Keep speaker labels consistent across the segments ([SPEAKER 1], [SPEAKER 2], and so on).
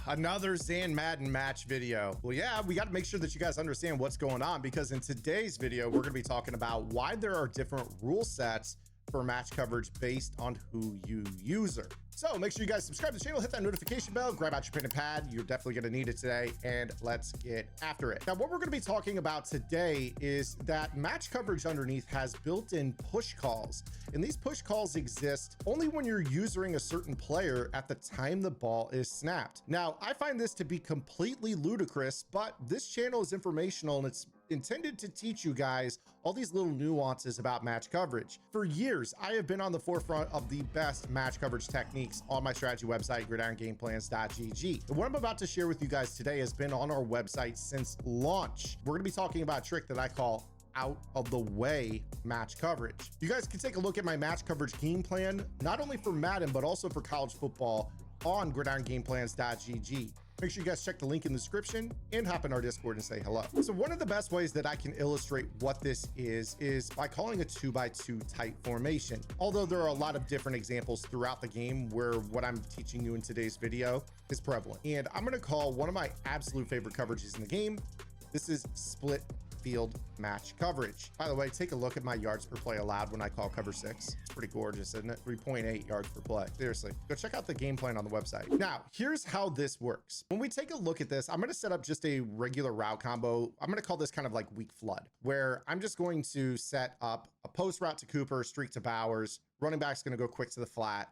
[SPEAKER 1] Another Zan Madden match video. Well, yeah, we got to make sure that you guys understand what's going on, because in today's video, we're going to be talking about why there are different rule sets for match coverage based on who you user. So make sure you guys subscribe to the channel, hit that notification bell, grab out your pen and pad. You're definitely going to need it today, and let's get after it. Now, what we're going to be talking about today is that match coverage underneath has built-in push calls, and these push calls exist only when you're using a certain player at the time the ball is snapped. Now, I find this to be completely ludicrous, but this channel is informational and it's intended to teach you guys all these little nuances about match coverage. For years, I have been on the forefront of the best match coverage techniques on my strategy website, gridirongameplans.gg. And what I'm about to share with you guys today has been on our website since launch. We're going to be talking about a trick that I call out of the way match coverage. You guys can take a look at my match coverage game plan, not only for Madden, but also for college football on gridirongameplans.gg. Make sure you guys check the link in the description and hop in our Discord and say hello. So one of the best ways that I can illustrate what this is by calling a 2x2 tight formation. Although there are a lot of different examples throughout the game where what I'm teaching you in today's video is prevalent. And I'm gonna call one of my absolute favorite coverages in the game. This is split field match coverage. By the way, take a look at my yards per play allowed when I call cover 6. It's pretty gorgeous, isn't it? 3.8 yards per play. Seriously, go check out the game plan on the website. Now, here's how this works. When we take a look at this, I'm going to set up just a regular route combo. I'm going to call this kind of like weak flood, where I'm just going to set up a post route to Cooper, streak to Bowers. Running back's going to go quick to the flat.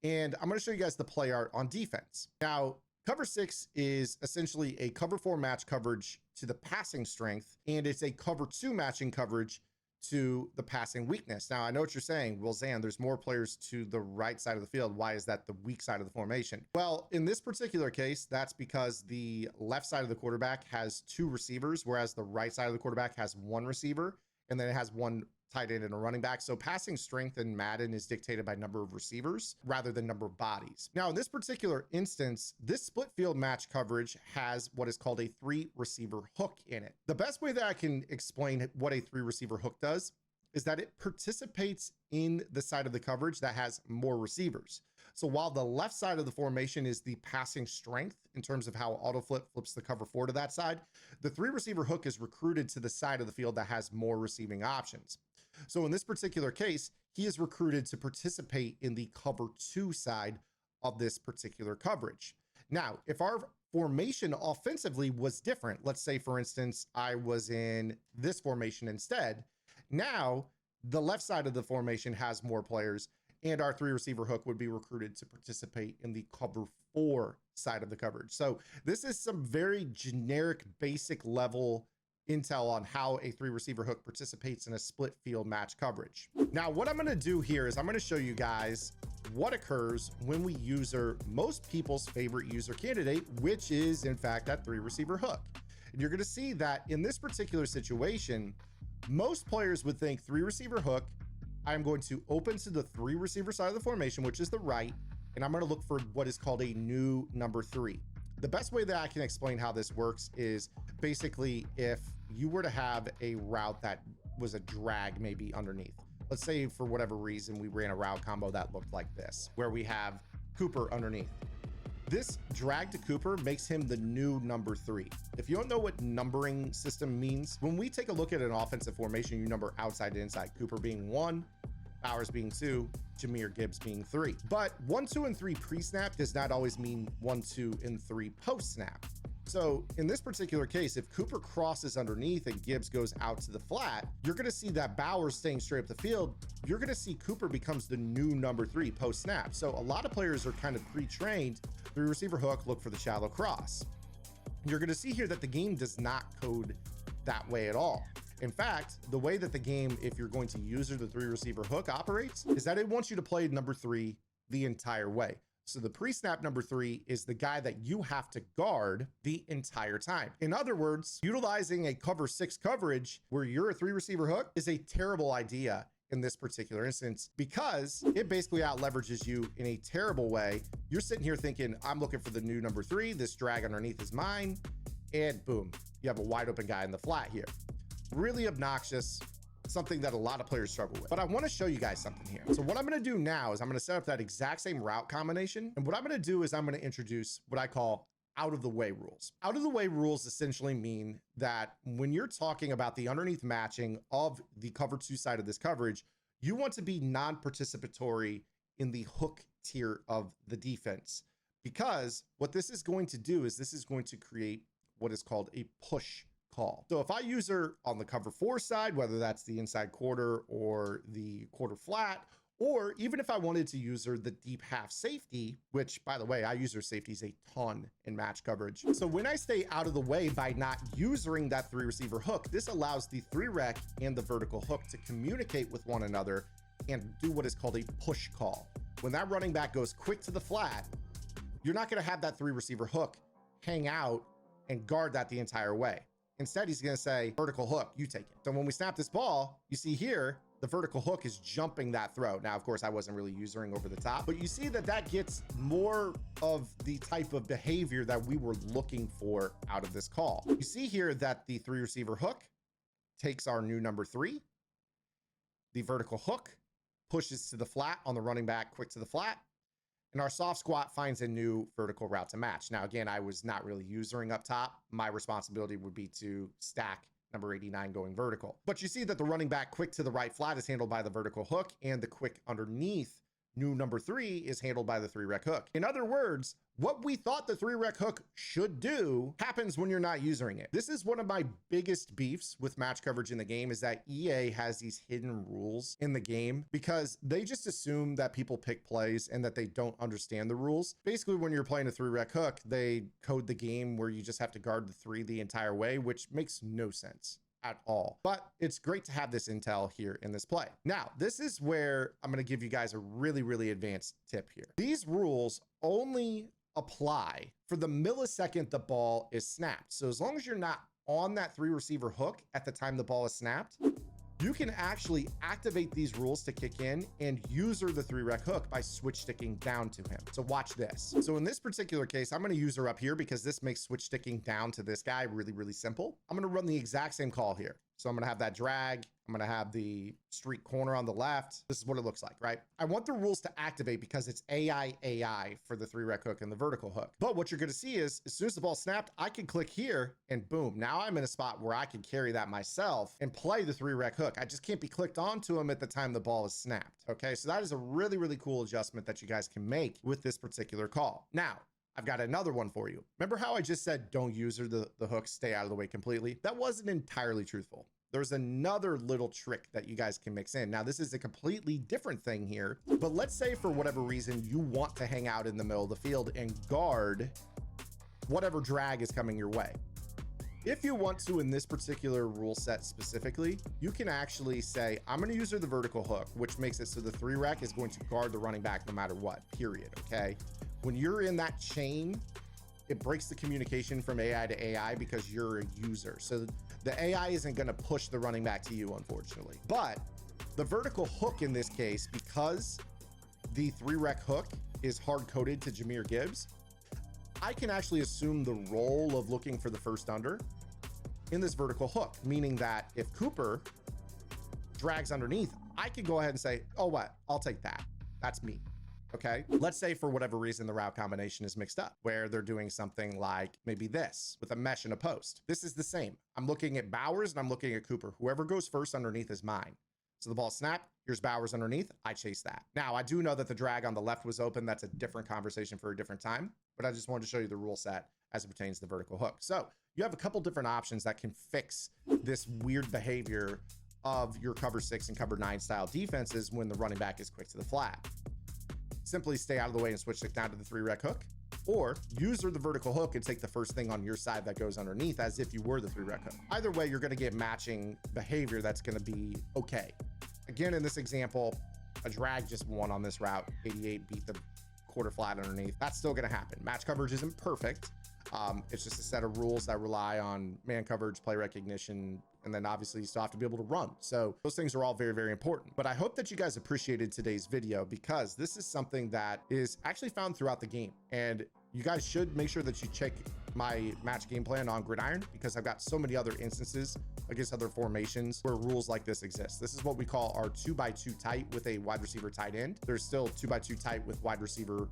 [SPEAKER 1] And I'm going to show you guys the play art on defense. Now, cover 6 is essentially a cover 4 match coverage to the passing strength, and it's a cover 2 matching coverage to the passing weakness. Now, I know what you're saying. Well, Zan, there's more players to the right side of the field. Why is that the weak side of the formation? Well, in this particular case, that's because the left side of the quarterback has 2 receivers, whereas the right side of the quarterback has 1 receiver, and then it has 1 tight end and a running back. So passing strength in Madden is dictated by number of receivers rather than number of bodies. Now, in this particular instance, this split field match coverage has what is called a 3 receiver hook in it. The best way that I can explain what a 3 receiver hook does is that it participates in the side of the coverage that has more receivers. So while the left side of the formation is the passing strength in terms of how autoflip flips the cover 4 to that side, the 3 receiver hook is recruited to the side of the field that has more receiving options. So in this particular case, he is recruited to participate in the cover 2 side of this particular coverage. Now, if our formation offensively was different, let's say, for instance, I was in this formation instead, now the left side of the formation has more players, and our 3 receiver hook would be recruited to participate in the cover 4 side of the coverage. So this is some very generic, basic level intel on how a 3 receiver hook participates in a split field match coverage. Now, what I'm going to do here is I'm going to show you guys what occurs when we user most people's favorite user candidate, which is in fact that 3 receiver hook. And you're going to see that in this particular situation, most players would think 3 receiver hook. I'm going to open to the 3 receiver side of the formation, which is the right, and I'm going to look for what is called a new number 3. The best way that I can explain how this works is basically if you were to have a route that was a drag maybe underneath. Let's say for whatever reason we ran a route combo that looked like this, where we have Cooper underneath. This drag to Cooper makes him the new number 3. If you don't know what numbering system means, when we take a look at an offensive formation, you number outside to inside, Cooper being 1, Bowers being 2, Jahmyr Gibbs being 3. But 1, 2, and 3 pre-snap does not always mean 1, 2, and 3 post-snap. So in this particular case, if Cooper crosses underneath and Gibbs goes out to the flat, you're going to see that Bowers staying straight up the field. You're going to see Cooper becomes the new number 3 post-snap. So a lot of players are kind of pre-trained. 3 receiver hook, look for the shallow cross. You're going to see here that the game does not code that way at all. In fact, the way that the game, if you're going to use the 3 receiver hook operates, is that it wants you to play number 3 the entire way. So the pre-snap number 3 is the guy that you have to guard the entire time. In other words, utilizing a cover 6 coverage where you're a 3 receiver hook is a terrible idea in this particular instance, because it basically out leverages you in a terrible way. You're sitting here thinking, I'm looking for the new number 3. This drag underneath is mine. And boom, you have a wide open guy in the flat here. Really obnoxious. Something that a lot of players struggle with. But I want to show you guys something here. So what I'm going to do now is I'm going to set up that exact same route combination. And what I'm going to do is I'm going to introduce what I call out of the way rules. Out of the way rules essentially mean that when you're talking about the underneath matching of the cover 2 side of this coverage, you want to be non-participatory in the hook tier of the defense, because what this is going to do is this is going to create what is called a push call. So if I user on the cover 4 side, whether that's the inside quarter or the quarter flat, or even if I wanted to user the deep half safety, which by the way, I user safeties a ton in match coverage. So when I stay out of the way by not using that 3 receiver hook, this allows the 3 rec and the vertical hook to communicate with one another and do what is called a push call. When that running back goes quick to the flat, you're not going to have that 3 receiver hook hang out and guard that the entire way. Instead, he's going to say, vertical hook, you take it. So when we snap this ball, you see here, the vertical hook is jumping that throw. Now, of course, I wasn't really using over the top, but you see that that gets more of the type of behavior that we were looking for out of this call. You see here that the 3 receiver hook takes our new number 3. The vertical hook pushes to the flat on the running back, quick to the flat. And our soft squat finds a new vertical route to match. Now, again, I was not really using up top. My responsibility would be to stack number 89 going vertical. But you see that the running back quick to the right flat is handled by the vertical hook, and the quick underneath new number 3 is handled by the 3 rec hook. In other words, what we thought the 3 rec hook should do happens when you're not using it. This is one of my biggest beefs with match coverage in the game, is that EA has these hidden rules in the game because they just assume that people pick plays and that they don't understand the rules. Basically, when you're playing a 3 rec hook, they code the game where you just have to guard the 3 the entire way, which makes no sense at all. But it's great to have this intel here in this play. Now, this is where I'm going to give you guys a really, really advanced tip here. These rules only apply for the millisecond the ball is snapped. So as long as you're not on that 3 receiver hook at the time the ball is snapped, you can actually activate these rules to kick in and user the 3 rec hook by switch sticking down to him. So watch this. So in this particular case, I'm going to user up here because this makes switch sticking down to this guy really, really simple. I'm going to run the exact same call here. So I'm going to have that drag. I'm going to have the street corner on the left. This is what it looks like, right? I want the rules to activate because it's AI for the 3 rec hook and the vertical hook. But what you're going to see is as soon as the ball snapped, I can click here and boom. Now I'm in a spot where I can carry that myself and play the 3 rec hook. I just can't be clicked onto him at the time the ball is snapped. Okay, so that is a really, really cool adjustment that you guys can make with this particular call. Now, I've got another one for you. Remember how I just said don't user the hook, stay out of the way completely? That wasn't entirely truthful. There's another little trick that you guys can mix in. Now, this is a completely different thing here, but let's say for whatever reason you want to hang out in the middle of the field and guard whatever drag is coming your way. If you want to, in this particular rule set specifically, you can actually say, I'm going to use the vertical hook, which makes it so the 3 rec is going to guard the running back no matter what, period, okay? When you're in that chain, it breaks the communication from AI to AI because you're a user. So the AI isn't going to push the running back to you, unfortunately. But the vertical hook in this case, because the 3 rec hook is hard coded to Jahmyr Gibbs, I can actually assume the role of looking for the first under in this vertical hook, meaning that if Cooper drags underneath, I can go ahead and say, oh, what? I'll take that. That's me. Okay, let's say for whatever reason the route combination is mixed up, where they're doing something like maybe this with a mesh and a post. This is the same. I'm looking at Bowers and I'm looking at Cooper. Whoever goes first underneath is mine. So the ball snapped, here's Bowers underneath, I chase that. Now, I do know that the drag on the left was open. That's a different conversation for a different time, but I just wanted to show you the rule set as it pertains to the vertical hook. So you have a couple different options that can fix this weird behavior of your cover 6 and cover 9 style defenses when the running back is quick to the flat. Simply stay out of the way and switch it down to the 3 rec hook, or user the vertical hook and take the first thing on your side that goes underneath as if you were the 3 rec hook. Either way, you're going to get matching behavior that's going to be okay. Again, in this example, a drag just won on this route. 88 beat the quarter flat underneath. That's still going to happen. Match coverage isn't perfect. It's just a set of rules that rely on man coverage, play recognition, and then obviously you still have to be able to run. So those things are all very, very important. But I hope that you guys appreciated today's video because this is something that is actually found throughout the game. And you guys should make sure that you check my match game plan on Gridiron because I've got so many other instances against other formations where rules like this exist. This is what we call our 2x2 tight with a wide receiver tight end. There's still 2x2 tight with wide receiver,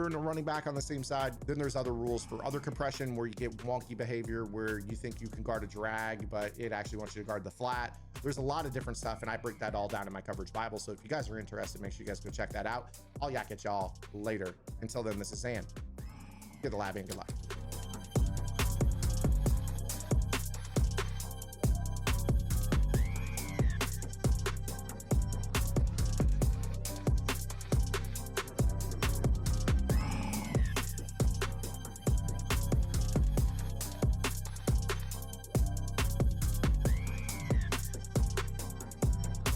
[SPEAKER 1] and a running back on the same side. Then there's other rules for other compression where you get wonky behavior where you think you can guard a drag, but it actually wants you to guard the flat. There's a lot of different stuff, and I break that all down in my coverage Bible. So if you guys are interested, make sure you guys go check that out. I'll yak at y'all later. Until then, this is Zan. Get the lab in. Good luck.